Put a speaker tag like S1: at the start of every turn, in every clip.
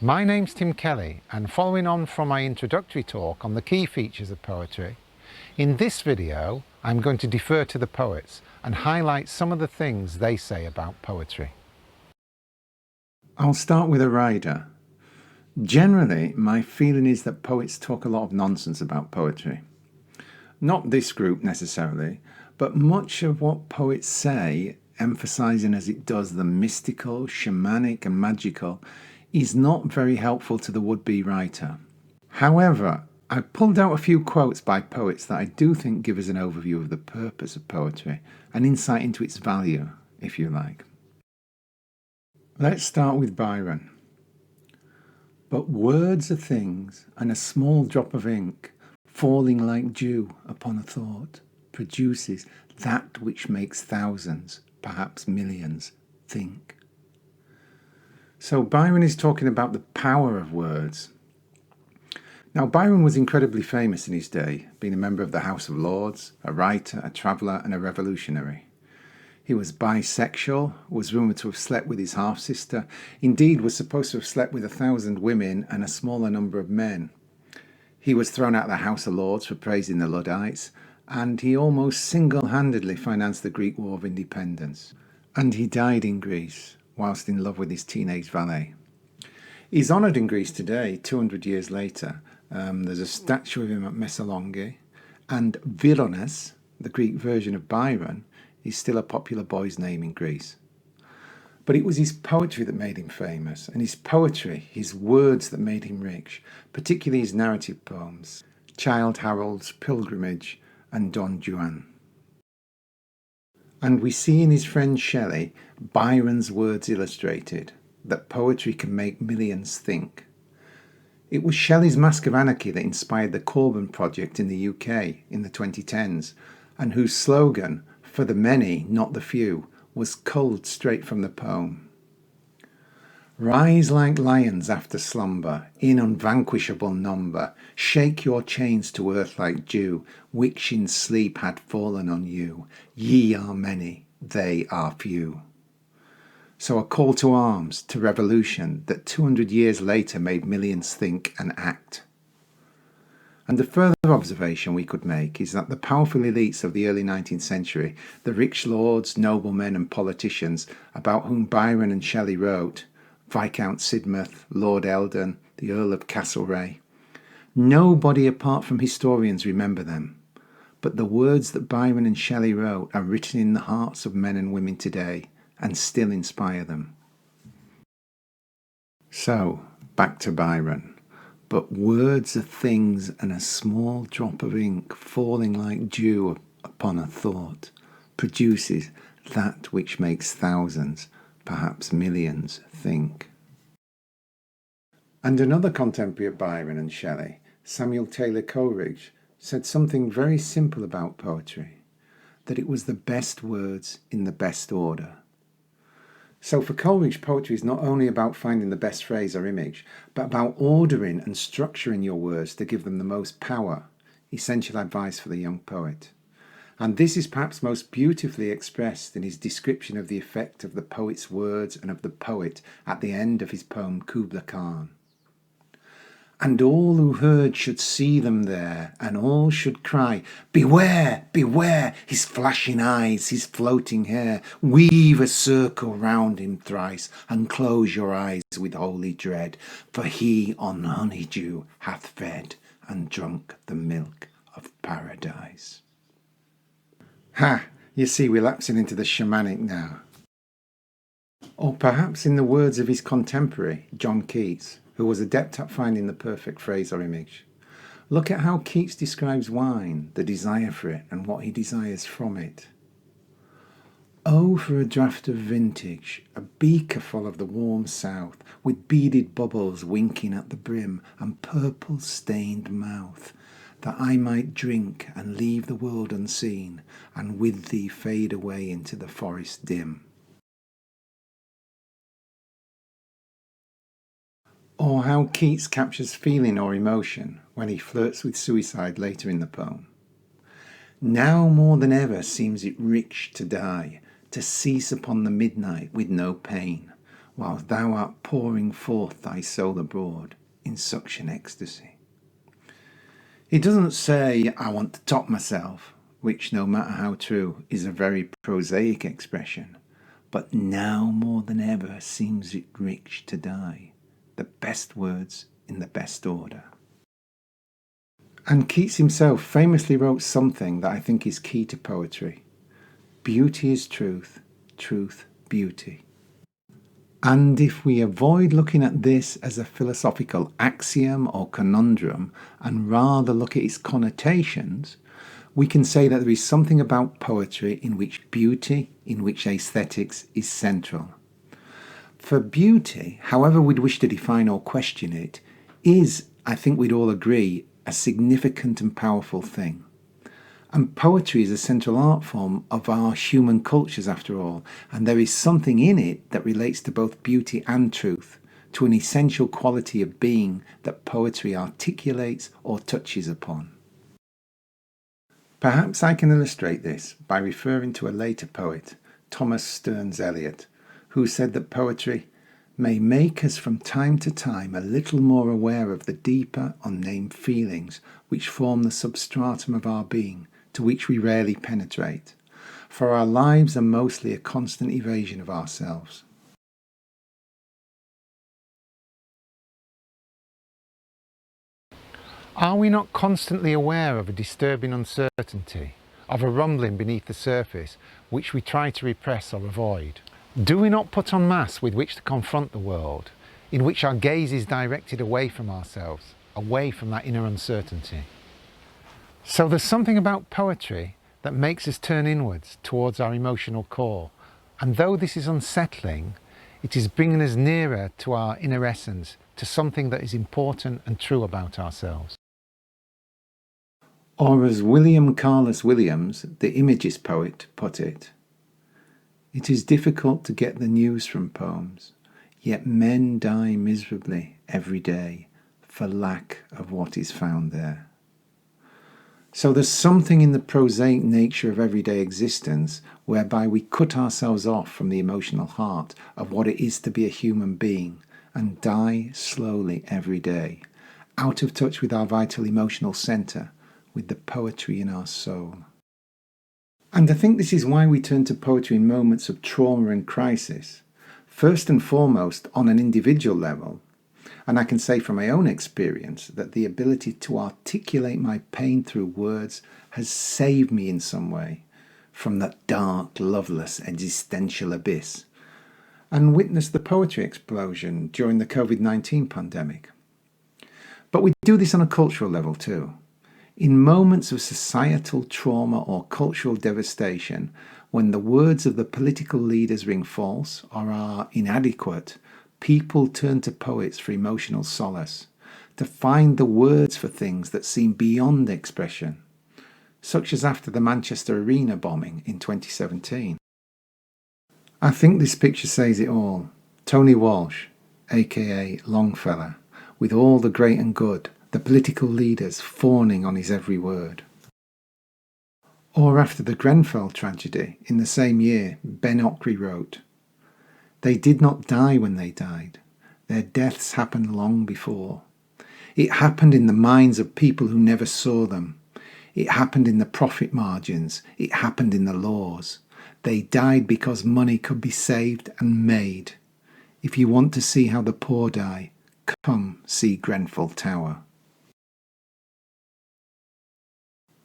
S1: My name's Tim Kelly, and following on from my introductory talk on the key features of poetry, in this video I'm going to defer to the poets and highlight some of the things they say about poetry.
S2: I'll start with a rider. Generally, my feeling is that poets talk a lot of nonsense about poetry. Not this group necessarily, but much of what poets say, emphasizing as it does the mystical, shamanic and magical, is not very helpful to the would-be writer. However, I've pulled out a few quotes by poets that I do think give us an overview of the purpose of poetry, an insight into its value, if you like. Let's start with Byron. But words are things, and a small drop of ink, falling like dew upon a thought, produces that which makes thousands, perhaps millions, think. So Byron is talking about the power of words. Now, Byron was incredibly famous in his day, being a member of the House of Lords, a writer, a traveller and a revolutionary. He was bisexual, was rumoured to have slept with his half-sister, indeed was supposed to have slept with 1,000 women and a smaller number of men. He was thrown out of the House of Lords for praising the Luddites, and he almost single-handedly financed the Greek War of Independence. And he died in Greece, whilst in love with his teenage valet. He's honoured in Greece today, 200 years later. There's a statue of him at Messalonge, and Virones, the Greek version of Byron, is still a popular boy's name in Greece. But it was his poetry that made him famous, and his poetry, his words, that made him rich, particularly his narrative poems, Childe Harold's Pilgrimage and Don Juan. And we see in his friend Shelley Byron's words illustrated, that poetry can make millions think. It was Shelley's Mask of Anarchy that inspired the Corbyn project in the UK in the 2010s, and whose slogan, "For the many, not the few," was culled straight from the poem. Rise like lions after slumber, in unvanquishable number, shake your chains to earth like dew, which in sleep had fallen on you. Ye are many, they are few. So a call to arms, to revolution, that 200 years later made millions think and act. And the further observation we could make is that the powerful elites of the early 19th century, the rich lords, noblemen and politicians about whom Byron and Shelley wrote, Viscount Sidmouth, Lord Eldon, the Earl of Castlereagh, nobody apart from historians remember them. But the words that Byron and Shelley wrote are written in the hearts of men and women today and still inspire them. So, back to Byron. But words are things, and a small drop of ink falling like dew upon a thought produces that which makes thousands, perhaps millions, think. And another contemporary of Byron and Shelley, Samuel Taylor Coleridge, said something very simple about poetry, that it was the best words in the best order. So for Coleridge, poetry is not only about finding the best phrase or image, but about ordering and structuring your words to give them the most power, essential advice for the young poet. And this is perhaps most beautifully expressed in his description of the effect of the poet's words and of the poet at the end of his poem Kubla Khan. And all who heard should see them there, and all should cry, "Beware, beware, his flashing eyes, his floating hair, weave a circle round him thrice, and close your eyes with holy dread, for he on honeydew hath fed, and drunk the milk of paradise." Ha! You see, we're lapsing into the shamanic now. Or perhaps in the words of his contemporary, John Keats, who was adept at finding the perfect phrase or image. Look at how Keats describes wine, the desire for it, and what he desires from it. Oh, for a draught of vintage, a beaker full of the warm south, with beaded bubbles winking at the brim, and purple-stained mouth, that I might drink and leave the world unseen, and with thee fade away into the forest dim. Or how Keats captures feeling or emotion when he flirts with suicide later in the poem. Now more than ever seems it rich to die, to cease upon the midnight with no pain, whilst thou art pouring forth thy soul abroad in suction ecstasy. He doesn't say, I want to top myself, which, no matter how true, is a very prosaic expression, but now more than ever seems it rich to die. The best words in the best order. And Keats himself famously wrote something that I think is key to poetry. Beauty is truth, truth, beauty. And if we avoid looking at this as a philosophical axiom or conundrum and rather look at its connotations, we can say that there is something about poetry in which beauty, in which aesthetics is central. For beauty, however we'd wish to define or question it, is, I think we'd all agree, a significant and powerful thing. And poetry is a central art form of our human cultures after all, and there is something in it that relates to both beauty and truth, to an essential quality of being that poetry articulates or touches upon. Perhaps I can illustrate this by referring to a later poet, Thomas Stearns Eliot, who said that poetry may make us from time to time a little more aware of the deeper, unnamed feelings which form the substratum of our being, to which we rarely penetrate, for our lives are mostly a constant evasion of ourselves.
S1: Are we not constantly aware of a disturbing uncertainty, of a rumbling beneath the surface which we try to repress or avoid? Do we not put on masks with which to confront the world, in which our gaze is directed away from ourselves, away from that inner uncertainty? So there's something about poetry that makes us turn inwards towards our emotional core, and though this is unsettling, it is bringing us nearer to our inner essence, to something that is important and true about ourselves.
S2: Or as William Carlos Williams, the Images poet, put it, it is difficult to get the news from poems, yet men die miserably every day for lack of what is found there. So there's something in the prosaic nature of everyday existence whereby we cut ourselves off from the emotional heart of what it is to be a human being and die slowly every day, out of touch with our vital emotional centre, with the poetry in our soul. And I think this is why we turn to poetry in moments of trauma and crisis, first and foremost on an individual level. And I can say from my own experience that the ability to articulate my pain through words has saved me in some way from that dark, loveless existential abyss, and witnessed the poetry explosion during the COVID-19 pandemic. But we do this on a cultural level too. In moments of societal trauma or cultural devastation, when the words of the political leaders ring false or are inadequate, people turn to poets for emotional solace, to find the words for things that seem beyond expression, such as after the Manchester Arena bombing in 2017. I think this picture says it all. Tony Walsh, aka Longfellow, with all the great and good, the political leaders fawning on his every word. Or after the Grenfell tragedy in the same year, Ben Ockery wrote, "They did not die when they died. Their deaths happened long before. It happened in the minds of people who never saw them. It happened in the profit margins. It happened in the laws. They died because money could be saved and made. If you want to see how the poor die, come see Grenfell Tower."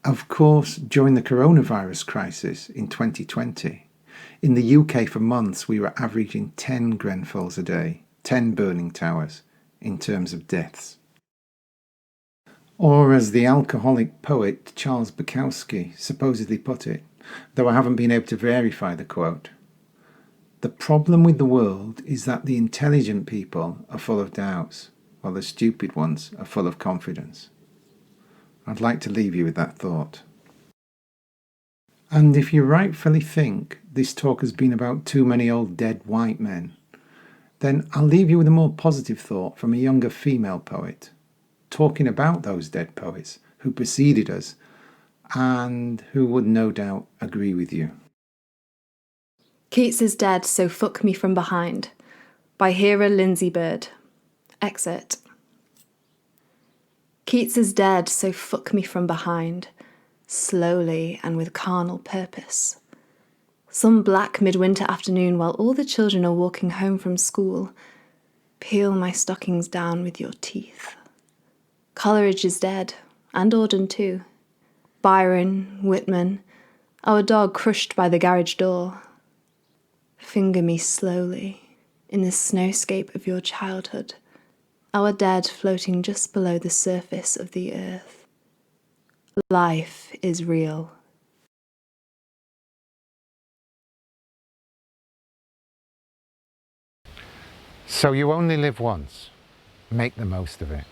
S2: Of course, during the coronavirus crisis in 2020, in the UK for months we were averaging 10 Grenfells a day, 10 burning towers, in terms of deaths. Or as the alcoholic poet Charles Bukowski supposedly put it, though I haven't been able to verify the quote, "The problem with the world is that the intelligent people are full of doubts, while the stupid ones are full of confidence." I'd like to leave you with that thought. And if you rightfully think this talk has been about too many old dead white men, then I'll leave you with a more positive thought from a younger female poet, talking about those dead poets who preceded us and who would no doubt agree with you.
S3: Keats is dead, so fuck me from behind. by Hera Lindsay Bird. Exit. Keats is dead, so fuck me from behind, slowly and with carnal purpose. Some black midwinter afternoon while all the children are walking home from school, peel my stockings down with your teeth. Coleridge is dead, and Auden too. Byron, Whitman, our dog crushed by the garage door. Finger me slowly in the snowscape of your childhood, our dead floating just below the surface of the earth. Life is real.
S1: So you only live once. Make the most of it.